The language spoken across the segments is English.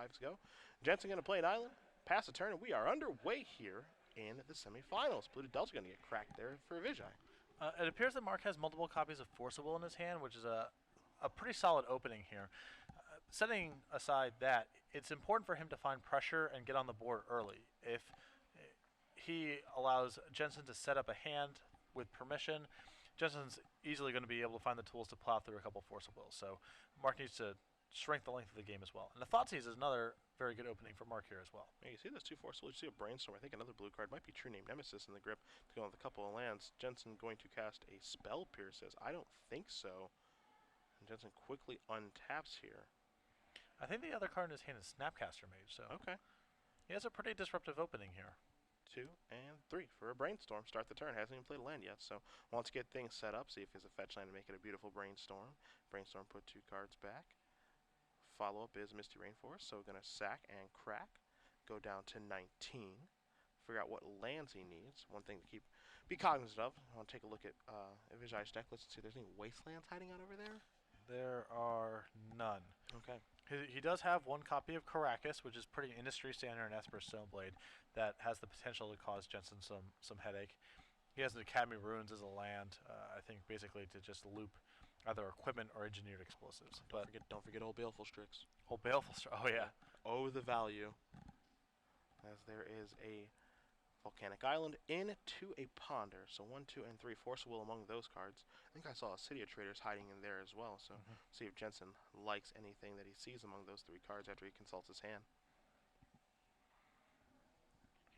lives go. Jensen going to play an island, pass a turn, and we are underway here in the semifinals. Blue to Delta going to get cracked there for Ivezaj. It appears that Mark has multiple copies of Forcible in his hand, which is a pretty solid opening here. Setting aside that, it's important for him to find pressure and get on the board early. If he allows Jensen to set up a hand with permission, Jensen's easily going to be able to find the tools to plow through a couple Force of Wills. So Mark needs to shrink the length of the game as well. And the Thoughtseize is another very good opening for Mark here as well. Yeah, you see those 2 Force of Wills, you see a Brainstorm. I think another blue card might be True Name Nemesis in the grip to go with a couple of lands. Jensen going to cast a Spell Pierce says, I don't think so. And Jensen quickly untaps here. I think the other card in his hand is Snapcaster Mage, so okay. He has a pretty disruptive opening here. 2 and 3 for a Brainstorm. Start the turn. Hasn't even played a land yet, so wants to get things set up. See if there's a fetch land to make it a beautiful Brainstorm. Brainstorm put 2 cards back. Follow up is Misty Rainforest, so we're going to sack and crack. Go down to 19. Figure out what lands he needs. One thing to be cognizant of. I want to take a look at Ivizaj's deck list and see if there's any Wastelands hiding out over there. There are none. Okay. He does have 1 copy of Caracas, which is pretty industry standard in Esper Stoneblade, that has the potential to cause Jensen some headache. He has an Academy Ruins as a land, I think basically to just loop either equipment or engineered explosives. Don't forget Old Baleful Strix. Old Baleful Strix, oh yeah. Oh, the value. As there is a Volcanic Island into a Ponder. So 1, 2, and 3 Force of Will among those cards. I think I saw a City of Traders hiding in there as well. So see if Jensen likes anything that he sees among those 3 cards after he consults his hand.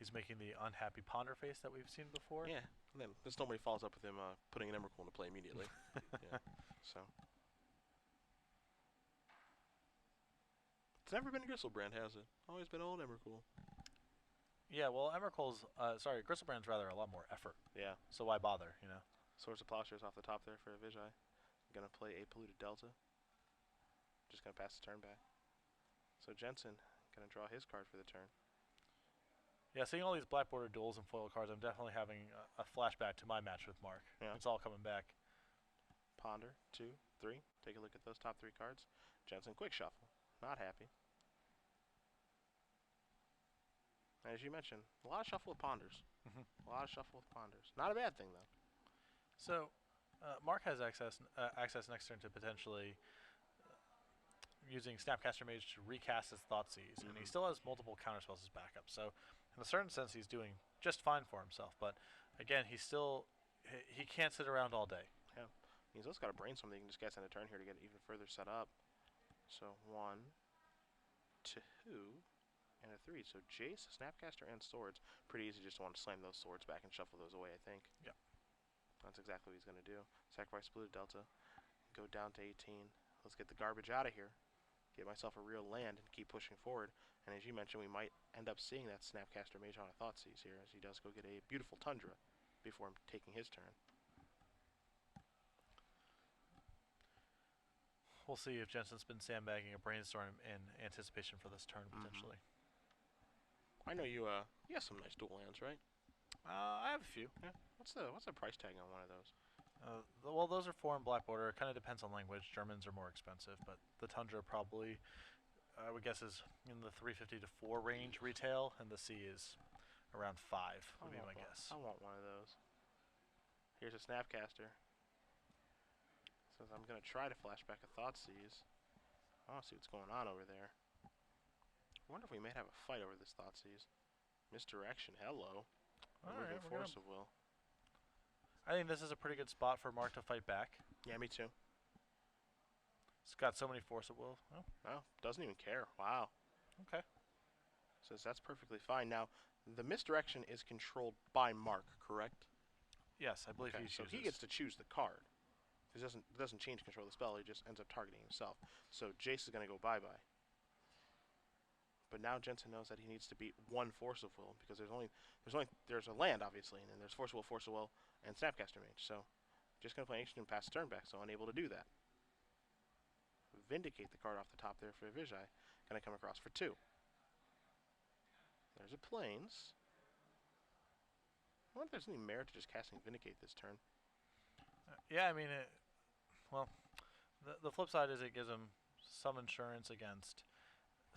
He's making the unhappy Ponder face that we've seen before. Yeah. And then this nobody follows up with him putting an Emrakul into play immediately. Yeah. So it's never been Gristlebrand, has it? Always been old Emrakul. Yeah, well, Emrakul's, Gristlebrand's rather a lot more effort. Yeah. So why bother, you know? Swords of Plowshares off the top there for Ivezaj. Going to play a Polluted Delta. Just going to pass the turn back. So Jensen going to draw his card for the turn. Yeah, seeing all these black border duels and foil cards, I'm definitely having a flashback to my match with Mark. Yeah. It's all coming back. Ponder, 2, 3. Take a look at those top 3 cards. Jensen, quick shuffle. Not happy. As you mentioned, a lot of shuffle with Ponders. A lot of shuffle with Ponders. Not a bad thing, though. So, Mark has access next turn to potentially using Snapcaster Mage to recast his Thoughtseize, and he still has multiple counterspells as backup. So, in a certain sense, he's doing just fine for himself. But again, he can't sit around all day. Yeah, he's also got a Brainstorm that you can just cast in a turn here to get it even further set up. So 1, 2. And a 3. So Jace, Snapcaster, and Swords. Pretty easy just to want to slam those swords back and shuffle those away, I think. Yeah. That's exactly what he's going to do. Sacrifice Blue Delta. Go down to 18. Let's get the garbage out of here. Get myself a real land and keep pushing forward. And as you mentioned, we might end up seeing that Snapcaster Mage on a Thoughtseize here as he does go get a beautiful Tundra before him taking his turn. We'll see if Jensen's been sandbagging a Brainstorm in anticipation for this turn, potentially. I know you have some nice dual lands, right? I have a few. Yeah. What's the price tag on one of those? Well, those are 4 in black border. It kind of depends on language. Germans are more expensive, but the Tundra probably, I would guess, is in the 350 to 4 range retail, and the C is around 5, would be my guess. I want one of those. Here's a Snapcaster. Says I'm going to try to flashback a Thoughtseize. I want to see what's going on over there. I wonder if we may have a fight over this Thoughtseize. Misdirection, hello. Alright, Force of Will. I think this is a pretty good spot for Mark to fight back. Yeah, me too. It's got so many Force of Will. Oh. Oh, doesn't even care. Wow. Okay. Says that's perfectly fine. Now, the misdirection is controlled by Mark, correct? Yes, I believe okay, he chooses. So he gets to choose the card. It doesn't change control of the spell. He just ends up targeting himself. So Jace is going to go bye-bye. But now Jensen knows that he needs to beat 1 Force of Will because there's a land obviously, and then there's Force of Will, and Snapcaster Mage. So just going to play Ancient and pass turn back, so unable to do that. Vindicate the card off the top there for Ivezaj. Going to come across for 2. There's a Plains. I wonder if there's any merit to just casting Vindicate this turn. Yeah, I mean, the flip side is it gives him some insurance against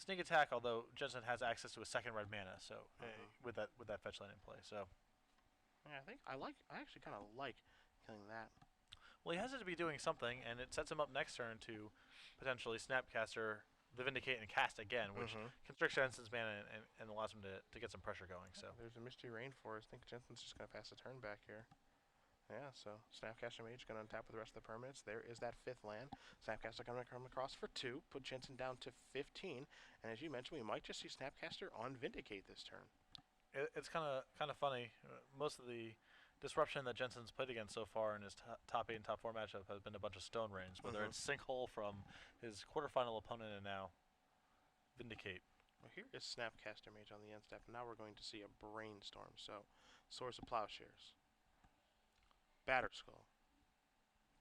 sneak attack, although Jensen has access to a second red mana, so Mhm. with that fetch land in play, so Yeah, I actually kind of like killing that. well, he has it to be doing something, and it sets him up next turn to potentially Snapcaster the Vindicate and cast again, which Mhm. constricts Jensen's mana and allows him to get some pressure going. So There's a Misty Rainforest. I think Jensen's just gonna pass the turn back here. Yeah, so Snapcaster Mage going to untap with the rest of the permanents. There is that 5th land. Snapcaster going to come across for 2, put Jensen down to 15. And as you mentioned, we might just see Snapcaster on Vindicate this turn. it's kind of funny. Most of the disruption that Jensen's played against so far in his top 8 and top 4 matchup has been a bunch of Stone Rains, whether it's Sinkhole from his quarterfinal opponent and now Vindicate. Well, here is Snapcaster Mage on the end step. And now we're going to see a Brainstorm. So, Swords of Plowshares, Batterskull,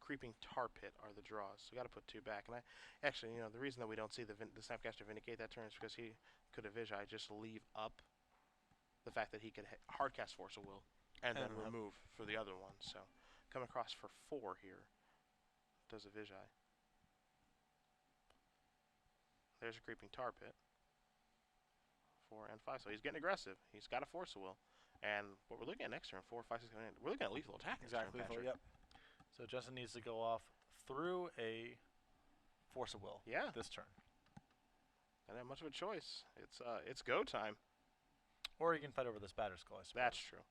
Creeping Tar Pit are the draws. So we got to put 2 back. And I actually, the reason that we don't see the Snapcaster Vindicate that turn is because he could Ivezaj just leave up the fact that he could hardcast Force of Will and then remove for the other one. So come across for 4 here. Does Ivezaj. There's a Creeping Tar Pit. 4 and 5. So he's getting aggressive. He's got a Force of Will. And what we're looking at next turn, 4, 5, 6, 7, 8, we're looking at lethal attack. Exactly. Turn, yep. So Jensen needs to go off through a Force of Will. Yeah. This turn. Not have much of a choice. It's go time. Or you can fight over this Batterskull, I suppose. That's true.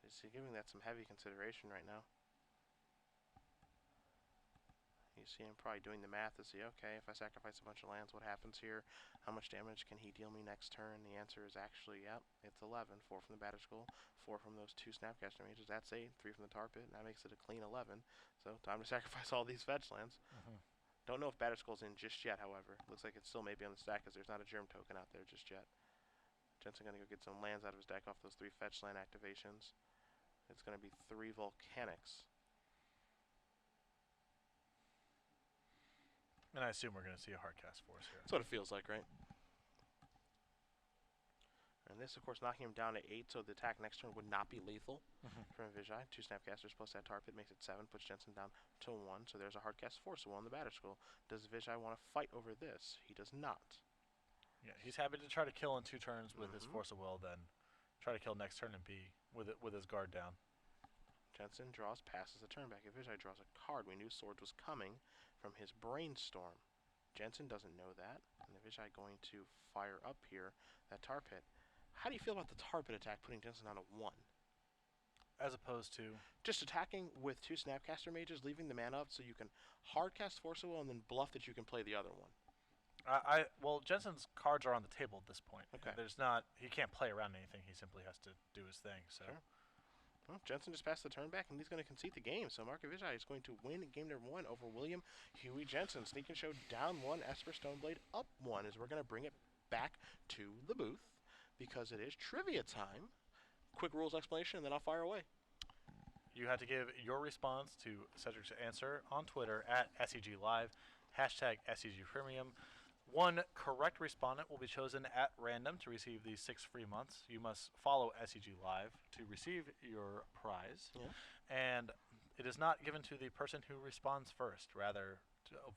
Is he giving that some heavy consideration right now? You see him probably doing the math to see, okay, if I sacrifice a bunch of lands, what happens here? How much damage can he deal me next turn? The answer is actually, yep, it's 11. 4 from the Batterskull, 4 from those 2 Snapcaster Mages. That's 8. 3 from the Tar Pit, and that makes it a clean 11. So time to sacrifice all these fetch lands. Don't know if Batterskull's in just yet, however. Looks like it's still maybe on the stack because there's not a Germ token out there just yet. Jensen going to go get some lands out of his deck off those 3 fetch land activations. It's going to be 3 Volcanics. And I assume we're going to see a hardcast Force here. That's what it feels like, right? And this, of course, knocking him down to 8, so the attack next turn would not be lethal from Ivezaj. 2 Snapcasters plus that Tar Pit makes it 7, puts Jensen down to 1. So there's a hardcast Force of Will on the Batterskull. Does Ivezaj want to fight over this? He does not. Yeah, he's happy to try to kill in 2 turns with his Force of Will, then try to kill next turn and be with his guard down. Jensen draws, passes the turn back. Ivezaj draws a card. We knew Swords was coming from his Brainstorm. Jensen doesn't know that. And Ivezaj going to fire up here that Tar Pit. How do you feel about the Tar Pit attack putting Jensen on a 1? As opposed to? Just attacking with 2 Snapcaster Mages, leaving the mana up so you can hardcast Force of Will and then bluff that you can play the other one. Well, Jensen's cards are on the table at this point. Okay. He can't play around anything. He simply has to do his thing. So. Sure. Well, Jensen just passed the turn back, and he's going to concede the game. So Mark Ivezaj is going to win game number 1 over William Huey Jensen. Sneak and Show down 1, Esper Stoneblade up 1, as we're going to bring it back to the booth because it is trivia time. Quick rules explanation, and then I'll fire away. You have to give your response to Cedric's answer on Twitter at SCGLive, hashtag SCGPremium. 1 correct respondent will be chosen at random to receive these 6 free months. You must follow SCG Live to receive your prize. Yeah. And it is not given to the person who responds first, rather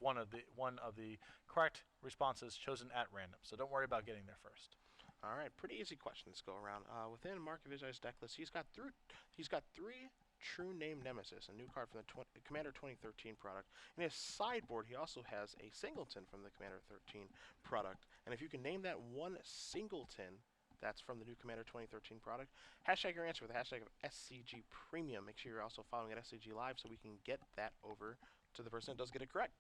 one of the correct responses chosen at random. So don't worry about getting there first. All right, pretty easy questions go around. Within Mark Ivizaj's deck list, he's got 3 True Name Nemesis, a new card from the Commander 2013 product. In his sideboard, he also has a Singleton from the Commander 13 product. And if you can name that 1 Singleton that's from the new Commander 2013 product, hashtag your answer with the hashtag of SCG Premium. Make sure you're also following at SCG Live so we can get that over to the person that does get it correct.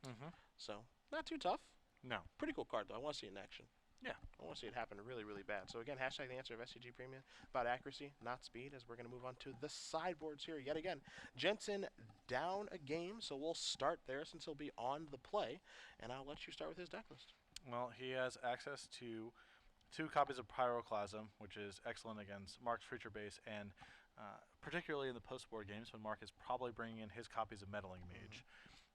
So, not too tough. No. Pretty cool card, though. I want to see it in action. Yeah. I want to see it happen really, really bad. So again, hashtag the answer of SCG Premium about accuracy, not speed, as we're going to move on to the sideboards here yet again. Jensen down a game, so we'll start there since he'll be on the play, and I'll let you start with his deck list. Well, he has access to 2 copies of Pyroclasm, which is excellent against Mark's Creature Base, and particularly in the post-board games when Mark is probably bringing in his copies of Meddling Mage.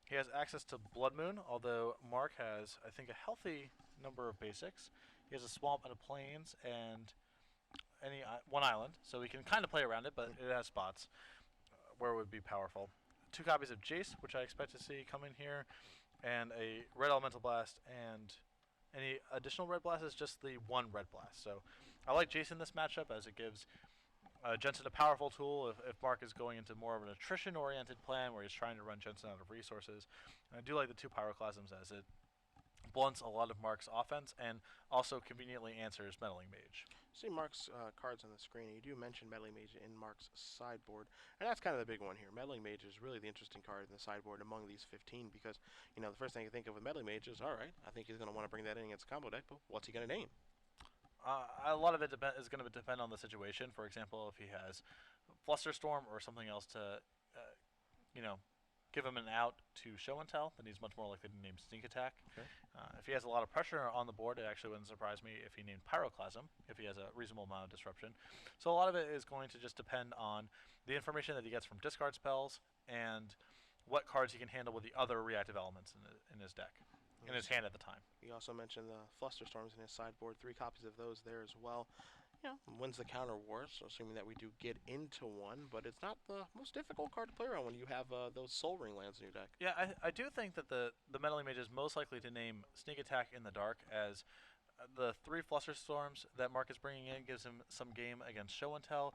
He has access to Blood Moon, although Mark has, I think, a healthy number of basics. He has a swamp and a plains and one island, so we can kind of play around it, but it has spots where it would be powerful. 2 copies of Jace, which I expect to see come in here, and a red elemental blast, and any additional red blast is just the 1 red blast. So I like Jace in this matchup as it gives Jensen a powerful tool if Mark is going into more of an attrition-oriented plan where he's trying to run Jensen out of resources. And I do like the 2 Pyroclasms as it blunts a lot of Mark's offense and also conveniently answers Meddling Mage. See Mark's cards on the screen. You do mention Meddling Mage in Mark's sideboard, and that's kind of the big one here. Meddling Mage is really the interesting card in the sideboard among these 15 because, you know, the first thing you think of with Meddling Mage is, all right, I think he's going to want to bring that in against a combo deck, but what's he going to name? A lot of it is going to depend on the situation. For example, if he has Flusterstorm or something else to, you know, give him an out to show and tell, then he's much more likely to name Sneak Attack. Okay. If he has a lot of pressure on the board, it actually wouldn't surprise me if he named Pyroclasm, if he has a reasonable amount of disruption. So a lot of it is going to just depend on the information that he gets from discard spells and what cards he can handle with the other reactive elements in his deck, in his hand at the time. He also mentioned the Flusterstorms in his sideboard, 3 copies of those there as well. You know, wins the counter war, so assuming that we do get into one, but it's not the most difficult card to play around when you have those Soul Ring lands in your deck. Yeah, I do think that the Meddling Mage is most likely to name Sneak Attack in the dark, as the 3 Flusterstorms that Mark is bringing in gives him some game against Show and Tell.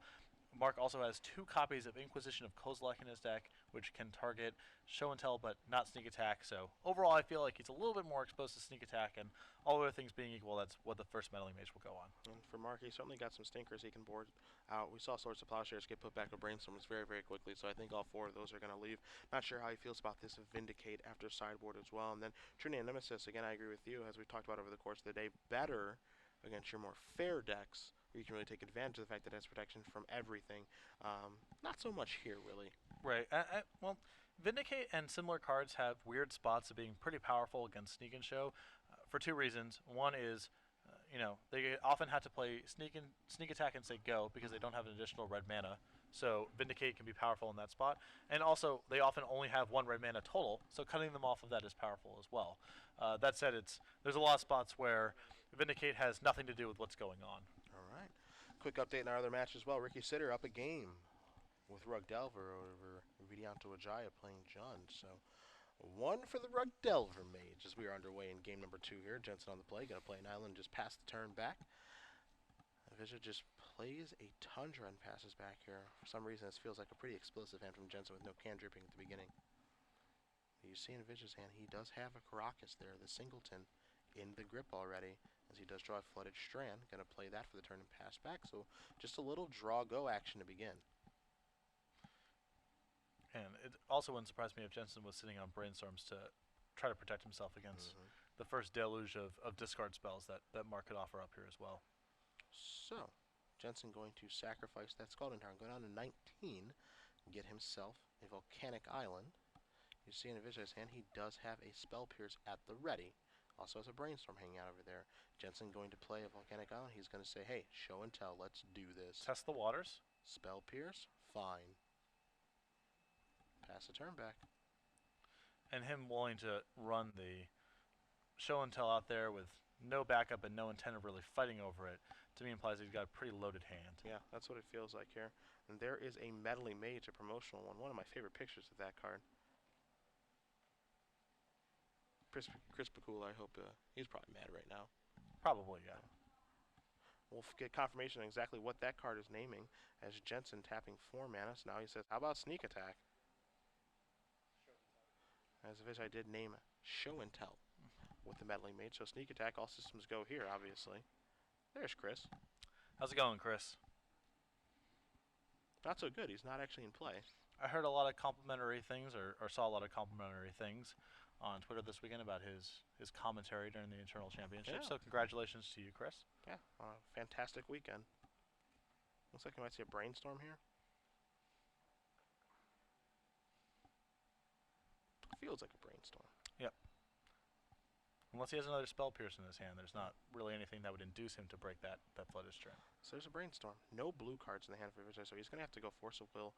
Mark also has 2 copies of Inquisition of Kozilek in his deck, which can target Show and Tell but not Sneak Attack. So overall, I feel like he's a little bit more exposed to Sneak Attack, and all other things being equal, that's what the first Meddling Mage will go on. And for Mark, he certainly got some stinkers he can board out. We saw Swords of Plowshares get put back with Brainstorms very, very quickly, so I think all 4 of those are going to leave. Not sure how he feels about this Vindicate after sideboard as well. And then Trinity and Nemesis, again, I agree with you, as we've talked about over the course of the day, better against your more fair decks, where you can really take advantage of the fact that it has protection from everything. Not so much here, really. Right. Well, Vindicate and similar cards have weird spots of being pretty powerful against Sneak and Show for 2 reasons. One is, you know, they often have to play Sneak Attack and say go because they don't have an additional red mana. So Vindicate can be powerful in that spot. And also, they often only have 1 red mana total, so cutting them off of that is powerful as well. That said, there's a lot of spots where Vindicate has nothing to do with what's going on. All right. Quick update in our other match as well. Ricky Sitter up a game with Rug Delver over Vidianto Ajaya playing Jund. So 1 for the Rug Delver Mage as we are underway in game number 2 here. Jensen on the play. Going to play an island, just pass the turn back. Ivezaj just plays a Tundra and passes back here. For some reason, this feels like a pretty explosive hand from Jensen with no can dripping at the beginning. You see in Ivejaj's hand, he does have a Karakas there, the Singleton, in the grip already, as he does draw a Flooded Strand. Going to play that for the turn and pass back. So just a little draw-go action to begin. And it also wouldn't surprise me if Jensen was sitting on Brainstorms to try to protect himself against the first deluge of discard spells that Mark could offer up here as well. So, Jensen going to sacrifice that Scalding Tarn, go down to 19, get himself a Volcanic Island. You see in Ivejaj's hand, he does have a Spell Pierce at the ready. Also has a Brainstorm hanging out over there. Jensen going to play a Volcanic Island. He's going to say, hey, show and tell, let's do this. Test the waters. Spell Pierce, fine. Pass the turn back. And him willing to run the show and tell out there with no backup and no intent of really fighting over it, to me implies he's got a pretty loaded hand. Yeah, that's what it feels like here. And there is a Meddling Mage, a promotional one. One of my favorite pictures of that card. Chris Bakula, I hope he's probably mad right now. Probably, yeah. We'll get confirmation on exactly what that card is naming as Jensen tapping 4 mana. So now he says, how about Sneak Attack? As Ivezaj did name Show and Tell with the Meddling Mage. So Sneak Attack, all systems go here, obviously. There's Chris. How's it going, Chris? Not so good. He's not actually in play. I heard a lot of complimentary things, or saw a lot of complimentary things on Twitter this weekend about his commentary during the Internal Championship. Yeah. So congratulations to you, Chris. Yeah, fantastic weekend. Looks like you might see a Brainstorm here. Feels like a Brainstorm. Yep. Unless he has another Spell Pierce in his hand, there's not really anything that would induce him to break that Flooded Strand. So there's a Brainstorm. No blue cards in the hand for Ivezaj, so he's going to have to go Force of Will,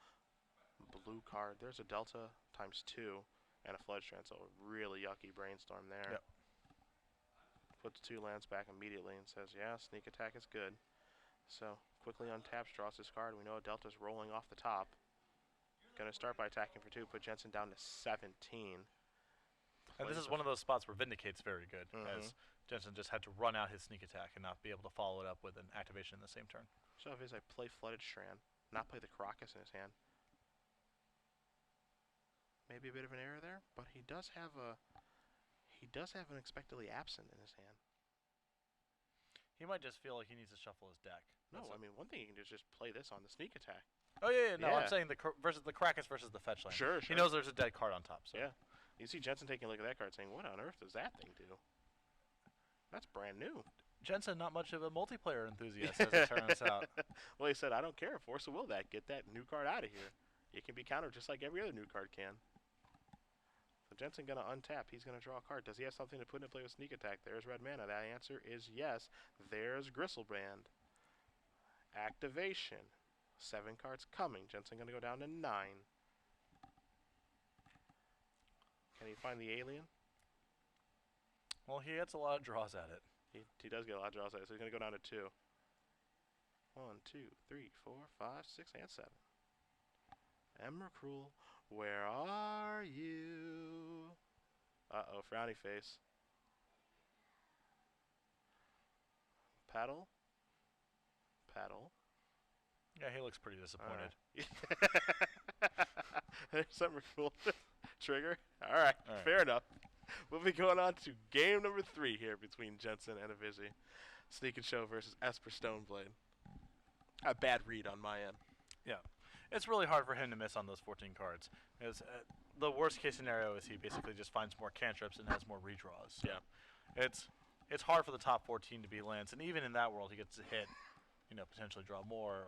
blue card. There's a Delta ×2 and a Flood Strand, so a really yucky Brainstorm there. Yep. Puts 2 lands back immediately and says, yeah, Sneak Attack is good. So quickly untaps, draws his card. We know a Delta's rolling off the top. Going to start by attacking for 2, put Jensen down to 17. And this is one of those spots where Vindicate's very good, as Jensen just had to run out his sneak attack and not be able to follow it up with an activation in the same turn. So Ivezaj play Flooded Strand, not play the Crocus in his hand. Maybe a bit of an error there, but he does have an Expectedly Absent in his hand. He might just feel like he needs to shuffle his deck. No, I mean, one thing you can do is just play this on the sneak attack. Oh, yeah, no, I'm saying the Krakus versus the fetch land. Sure. He knows there's a dead card on top. So. Yeah. You see Jensen taking a look at that card saying, what on earth does that thing do? That's brand new. Jensen, not much of a multiplayer enthusiast, as it turns out. Well, he said, I don't care. Force of will that. Get that new card out of here. It can be countered just like every other new card can. So Jensen going to untap. He's going to draw a card. Does he have something to put into play with sneak attack? There's red mana. That answer is yes. There's Gristlebrand. Activation. 7 cards coming. Jensen going to go down to 9. Can he find the alien? Well, he gets a lot of draws at it. He does get a lot of draws at it, so he's going to go down to 2. 1, 2, 3, 4, 5, 6, and 7. Emrakul, where are you? Uh-oh, frowny face. Paddle. Yeah, he looks pretty disappointed. There's Emrakul. Trigger. All right, fair enough. We'll be going on to game number 3 here between Jensen and Ivezaj. Sneak and Show versus Esper Stoneblade. A bad read on my end. Yeah. It's really hard for him to miss on those 14 cards. The worst case scenario is he basically just finds more cantrips and has more redraws. So yeah. It's hard for the top 14 to be lands, and even in that world he gets to hit, potentially draw more.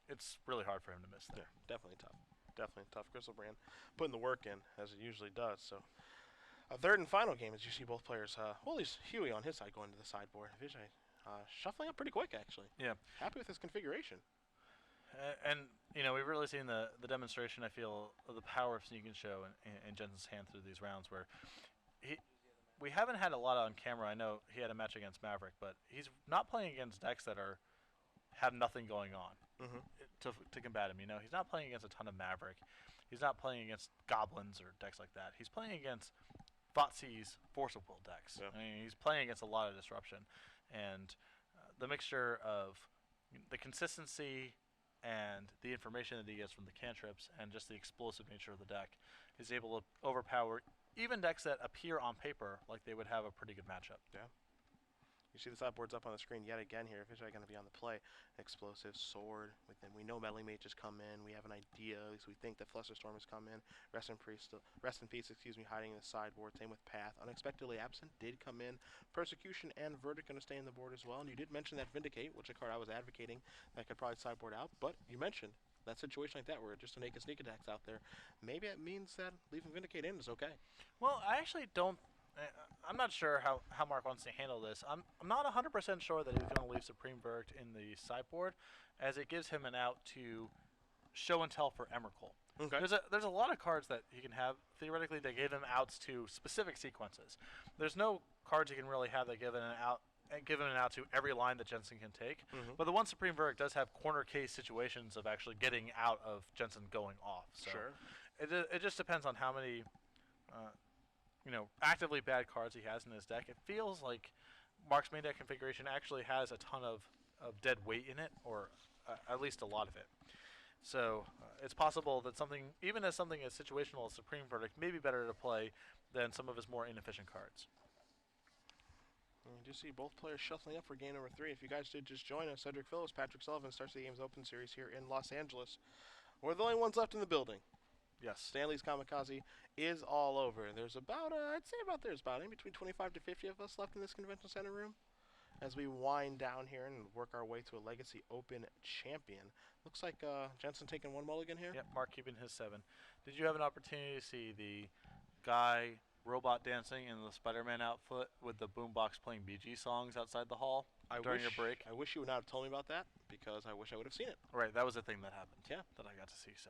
It's really hard for him to miss there. Yeah, definitely tough. Definitely tough. Gristlebrand putting the work in, as it usually does. So a third and final game as you see both players, well, at least Huey on his side going to the sideboard. Ivezaj shuffling up pretty quick, actually. Yeah. Happy with his configuration. And we've really seen the demonstration, I feel, of the power of Sneak and Show in Jensen's hand through these rounds, where we haven't had a lot on camera. I know he had a match against Maverick, but he's not playing against decks that have nothing going on to combat him. He's not playing against a ton of Maverick. He's not playing against Goblins or decks like that. He's playing against Thoughtseize Force of Will decks. Yeah. I mean, he's playing against a lot of disruption, and the mixture of the consistency and the information that he gets from the cantrips and just the explosive nature of the deck is able to overpower even decks that appear on paper like they would have a pretty good matchup. Yeah. You see the sideboards up on the screen yet again here. Ivezaj going to be on the play. Explosive, Sword. We know Melee Mage has come in. We have an idea. At least we think that Flusterstorm has come in. Rest in Peace, hiding in the sideboard. Same with Path. Unexpectedly Absent did come in. Persecution and Verdict going to stay in the board as well. And you did mention that Vindicate, which is a card I was advocating that could probably sideboard out. But you mentioned that situation like that where just to make a sneak attacks out there, maybe it means that leaving Vindicate in is okay. Well, I actually don't. I'm not sure how Mark wants to handle this. I'm not 100% sure that he's going to leave Supreme Verdict in the sideboard, as it gives him an out to show and tell for Emrakul. Okay. There's a lot of cards that he can have. Theoretically, they give him outs to specific sequences. There's no cards he can really have that give him an out to every line that Jensen can take. But the one Supreme Verdict does have corner case situations of actually getting out of Jensen going off. So sure. It just depends on how many actively bad cards he has in his deck. It feels like Mark's main deck configuration actually has a ton of dead weight in it, or at least a lot of it. So it's possible that even something as situational as Supreme Verdict may be better to play than some of his more inefficient cards. You do see both players shuffling up for game number 3. If you guys did just join us, Cedric Phillips, Patrick Sullivan starts the Games Open Series here in Los Angeles. We're the only ones left in the building. Yes. Stanley's Kamikaze is all over. There's about, there's about in between 25 to 50 of us left in this convention center room as we wind down here and work our way to a Legacy Open champion. Looks like Jensen taking one mulligan here. Yep, Mark keeping his 7. Did you have an opportunity to see the guy robot dancing in the Spider-Man outfit with the boombox playing BG songs outside the hall during your break? I wish you would not have told me about that, because I wish I would have seen it. Right, that was the thing that happened. Yeah. That I got to see. So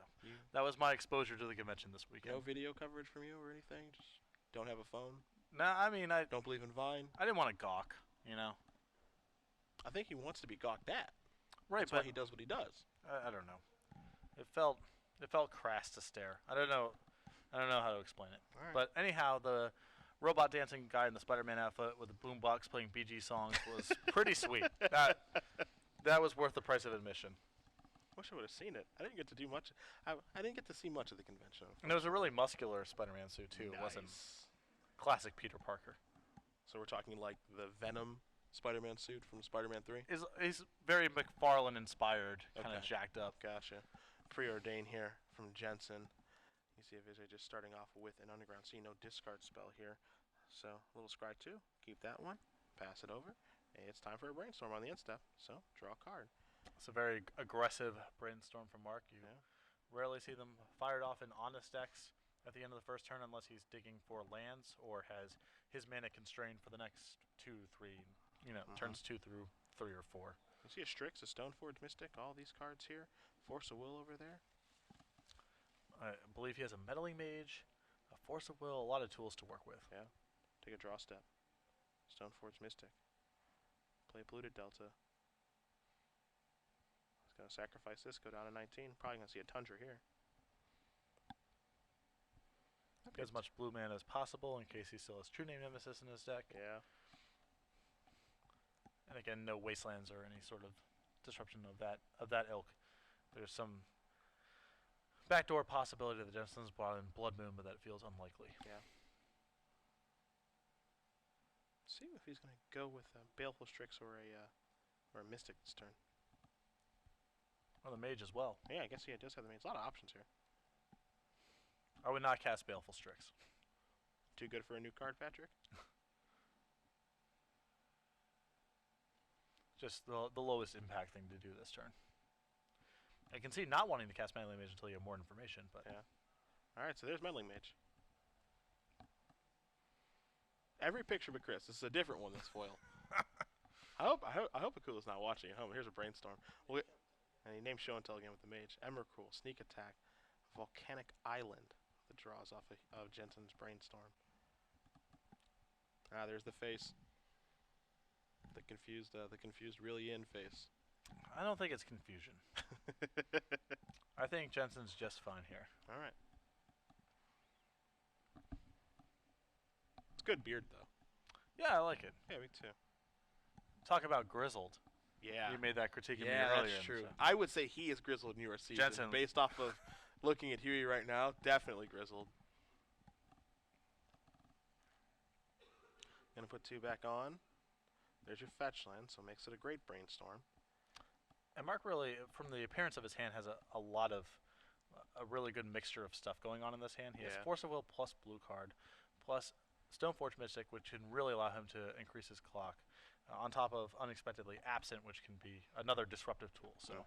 that was my exposure to the convention this weekend. No video coverage from you or anything? Just don't have a phone? No, I mean, I don't believe in Vine? I didn't want to gawk, I think he wants to be gawked at. Right, That's why he does what he does. I don't know. It felt It felt crass to stare. I don't know. I don't know how to explain it. All right. But anyhow, the robot dancing guy in the Spider-Man outfit with the boombox playing BG songs was pretty sweet. That was worth the price of admission. Wish I would have seen it. I didn't get to do much. I didn't get to see much of the convention. And it was a really muscular Spider-Man suit too. Nice. It wasn't classic Peter Parker. So we're talking like the Venom Spider-Man suit from Spider-Man 3? He's very McFarlane inspired, kind of Okay. jacked up. Gotcha. Preordain here from Jensen. You see Ivezaj just starting off with an Underground Sea, no discard spell here. So, little Scry 2, keep that one, pass it over. It's time for a Brainstorm on the end step, so draw a card. It's a very aggressive Brainstorm from Mark. You rarely see them fired off in honest decks at the end of the first turn unless he's digging for lands or has his mana constrained for the next 2, 3, turns 2 through 3 or 4. You see a Strix, a Stoneforge Mystic, all these cards here. Force of Will over there. I believe he has a Meddling Mage, a Force of Will, a lot of tools to work with. Yeah. Take a draw step. Stoneforge Mystic. Play Polluted Delta. He's going to sacrifice this, go down to 19. Probably going to see a Tundra here. Get as much blue mana as possible in case he still has True Name Nemesis in his deck. Yeah. And again, no Wastelands or any sort of disruption of that ilk. There's some backdoor possibility that Jensen's brought in Blood Moon, but that feels unlikely. Yeah. See if he's going to go with a Baleful Strix or a Mystic this turn. Or the Mage as well. Yeah, I guess he does have the Mage. A lot of options here. I would not cast Baleful Strix. Too good for a new card, Patrick? Just the lowest impact thing to do this turn. I can see not wanting to cast Meddling Mage until you have more information, but yeah. All right, so there's Meddling Mage. Every picture but Chris. This is a different one that's foil. I hope Akula's not watching at home. Here's a Brainstorm. And he named Show and Tell again with the Mage. Emrakul, Sneak Attack, Volcanic Island. The draws off of Jensen's Brainstorm. Ah, there's the face. The confused really in face. I don't think it's confusion. I think Jensen's just fine here. All right. It's good beard though. Yeah, I like it. Yeah, me too. Talk about grizzled. Yeah. You made that critique of me Yeah, earlier. that's true. I would say he is grizzled in your season. Jensen. Based off of looking at Huey right now, definitely grizzled. Gonna put 2 back on. There's your fetch land, so makes it a great Brainstorm. And Mark really, from the appearance of his hand, has a lot of a really good mixture of stuff going on in this hand. He has Force of Will plus blue card, plus Stoneforge Mystic, which can really allow him to increase his clock, on top of Unexpectedly Absent, which can be another disruptive tool. So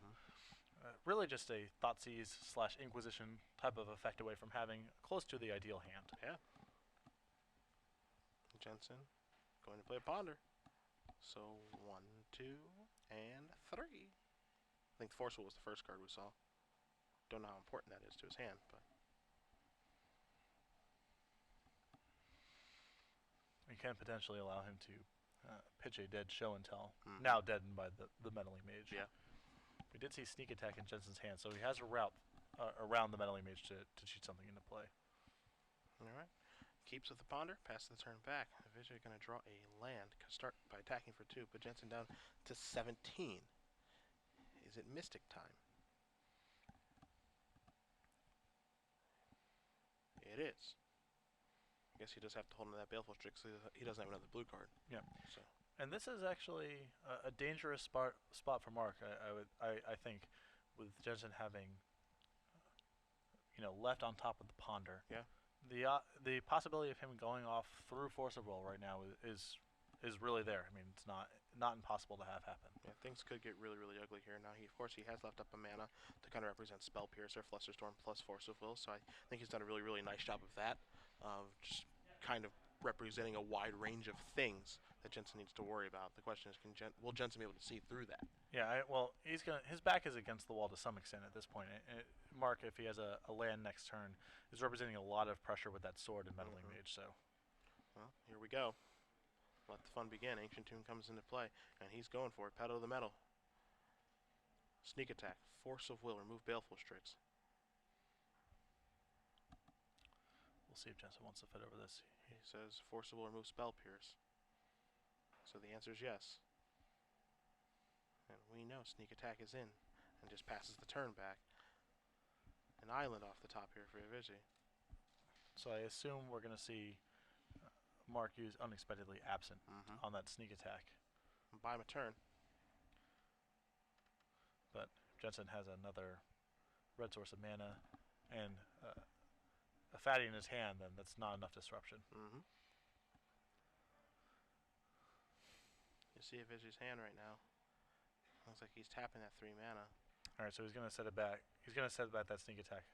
really just a Thoughtseize / Inquisition type of effect away from having close to the ideal hand. Yeah. Jensen going to play a Ponder. So 1, 2, and 3. I think Forceful was the first card we saw. Don't know how important that is to his hand, but We can potentially allow him to pitch a dead Show and Tell, now deadened by the Meddling Mage. Yeah. We did see Sneak Attack in Jensen's hand, so he has a route around the Meddling Mage to cheat something into play. all right. Keeps with the Ponder, pass the turn back. Ivezaj going to draw a land. Start by attacking for 2, put Jensen down to 17. Is it Mystic time? It is. I guess he does have to hold on to that Baleful Strix, so he doesn't have another blue card. Yeah. So. And this is actually a dangerous spot for Mark. I think, with Jensen having, left on top of the Ponder. Yeah. The possibility of him going off through Force of Will right now is really there. I mean, it's not impossible to have happen. Yeah, things could get really, really ugly here. Now, of course, he has left up a mana to kind of represent Spell Piercer, Flusterstorm, plus Force of Will. So I think he's done a really, really nice job of that, just kind of representing a wide range of things that Jensen needs to worry about. The question is, will Jensen be able to see through that? Yeah, his back is against the wall to some extent at this point. Mark, if he has a land next turn, is representing a lot of pressure with that sword and Meddling Mage. So, well, here we go. Let the fun begin. Ancient Tomb comes into play, and he's going for it. Pedal to the metal. Sneak Attack, Force of Will, remove Baleful Strix. We'll see if Jensen wants to fit over this. He says forcible or move Spell Pierce. So the answer is yes. And we know Sneak Attack is in and just passes the turn back. An island off the top here for Ivezaj. So I assume we're going to see Mark use Unexpectedly Absent on that Sneak Attack. Buy him a turn. But Jensen has another red source of mana and a fatty in his hand, then that's not enough disruption. You see Ivezaj's hand right now. Looks like he's tapping that 3 mana. Alright, so he's going to set it back. He's going to set back that Sneak Attack.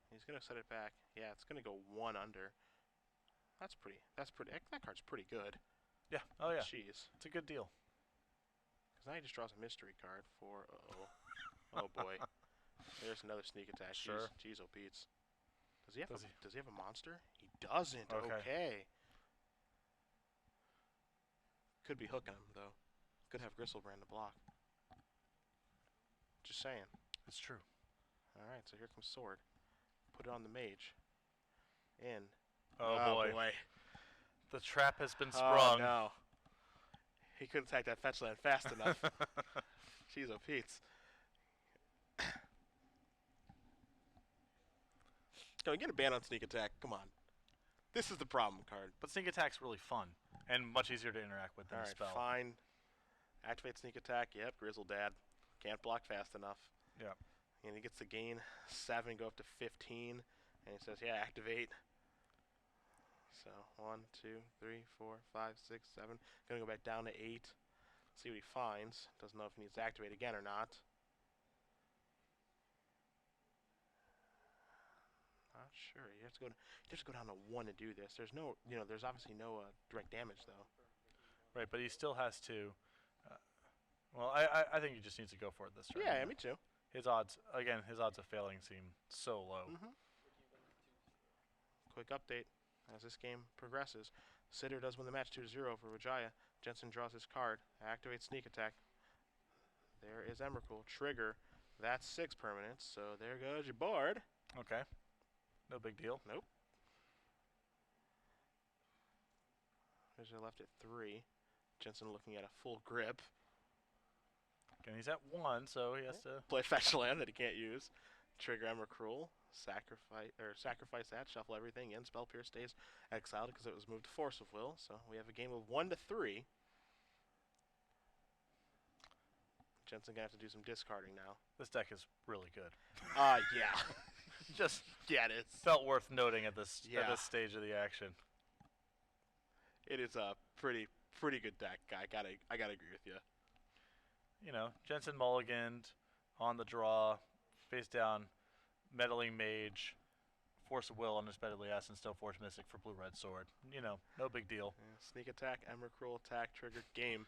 He's going to set it back. Yeah, it's going to go 1 under. That's pretty. That card's pretty good. Yeah. Oh, yeah. Jeez. It's a good deal. Because now he just draws a mystery card for... Uh-oh. Oh, boy. There's another Sneak Attack. Sure. Jeez, oh, Pete's. Does he have a monster? He doesn't. Okay. Could be hooking him, though. Could have Gristlebrand to block. Just saying. It's true. Alright, so here comes Sword. Put it on the mage. In. Oh, boy. The trap has been sprung. Oh, no. He couldn't attack that fetch land fast enough. Jeez, oh, Pete's. Go get a ban on Sneak Attack. Come on. This is the problem card. But Sneak Attack's really fun and much easier to interact with than a spell. Fine. Activate Sneak Attack. Yep, Grizzle Dad. Can't block fast enough. Yep. And he gets to gain 7, go up to 15. And he says, yeah, activate. So 1, 2, 3, 4, 5, 6, 7. Gonna go back down to 8. See what he finds. Doesn't know if he needs to activate again or not. Not sure. You have to go down to 1 to do this. There's no, there's obviously no direct damage though. Right, but he still has to. Well, I think he just needs to go for it this turn. Yeah, me too. His odds of failing seem so low. Quick update as this game progresses. Sitter does win the match 2-0 for Vijaya. Jensen draws his card, activates Sneak Attack. There is Emrakul. Trigger. That's 6 permanents, so there goes your board. Okay. No big deal. Nope. Vijaya left at 3. Jensen looking at a full grip. And he's at 1, so he has to play fetch land that he can't use. Trigger Emrakul. Sacrifice that. Shuffle everything in. Spell Pierce stays exiled because it was moved to Force of Will. So we have a game of 1-3. Jensen gonna have to do some discarding now. This deck is really good. Yeah. Just it is. Felt worth noting at this stage of the action. It is a pretty good deck. I gotta agree with you. Jensen mulliganed on the draw, face down, Meddling Mage, Force of Will, Unexpectedly Ass, and Still Force Mystic for Blue-Red Sword. No big deal. Yeah, Sneak Attack, Emrakul, attack, trigger, game.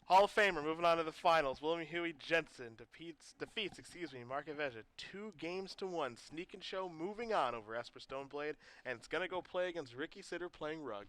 Hall of Famer moving on to the finals. William Huey Jensen defeats Mark Ivezaj 2-1. Sneak and Show moving on over Esper Stoneblade, and it's going to go play against Ricky Sitter playing Rug.